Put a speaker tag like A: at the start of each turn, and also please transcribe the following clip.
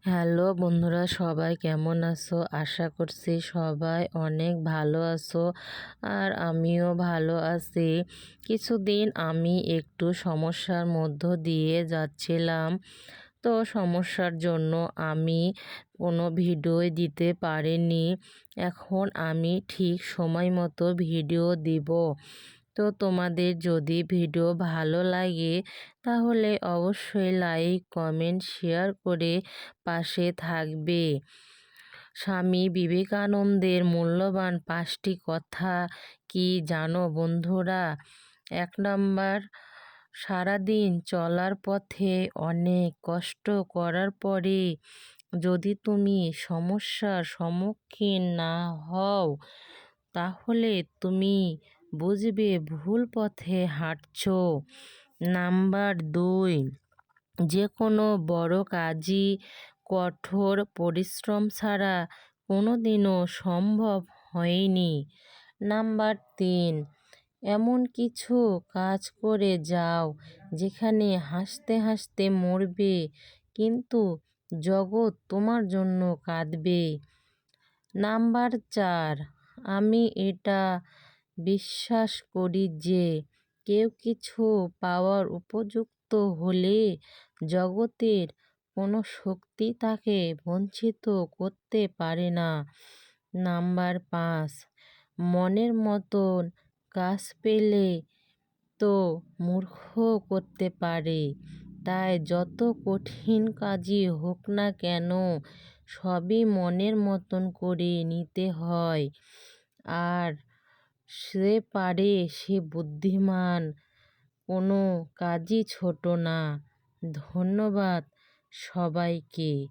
A: Hello বন্ধুরা, সবাই কেমন আছো? আশা করছি সবাই অনেক ভালো আছো। আর আমিও ভালো আছি। কিছুদিন আমি একটু সমস্যার মধ্য দিয়ে যাচ্ছিলাম। তো সমস্যার জন্য আমি কোনো ভিডিও দিতে পারিনি। এখন আমি ঠিক সময় মতো ভিডিও দিব। তো তোমাদের যদি ভিডিও ভালো লাগে তাহলে অবশ্যই লাইক, কমেন্ট, শেয়ার করে পাশে থাকবে। স্বামী বিবেকানন্দের মূল্যবান 5টি কথা কি জানো বন্ধুরা? 1 নাম্বার, সারাদিন চলার পথে অনেক কষ্ট করার পরে যদি তুমি সমস্যার সম্মুখীন না হও তাহলে তুমি বুঝবে ভুল পথে হাঁটছো। নাম্বার 2, যে কোনো বড় কাজই কঠোর পরিশ্রম ছাড়া কোনোদিনও সম্ভব হয়নি। নাম্বার 3, এমন কিছু কাজ করে যাও যেখানে হাসতে হাসতে মরবে কিন্তু জগৎ তোমার জন্য কাঁদবে। নাম্বার 4, আমি এটা বিশ্বাস করি যে কেউ কিছু পাওয়ার উপযুক্ত হলে জগতের কোনো শক্তি তাকে বঞ্চিত করতে পারে না। নাম্বার 5, মনের মতন কাজ পেলে তো মূর্খ করতে পারে, তাই যত কঠিন কাজই হোক না কেন সবই মনের মতন করে নিতে হয়। আর সে পারে সে বুদ্ধিমান, কোনো কাজই ছোট না। ধন্যবাদ সবাইকে।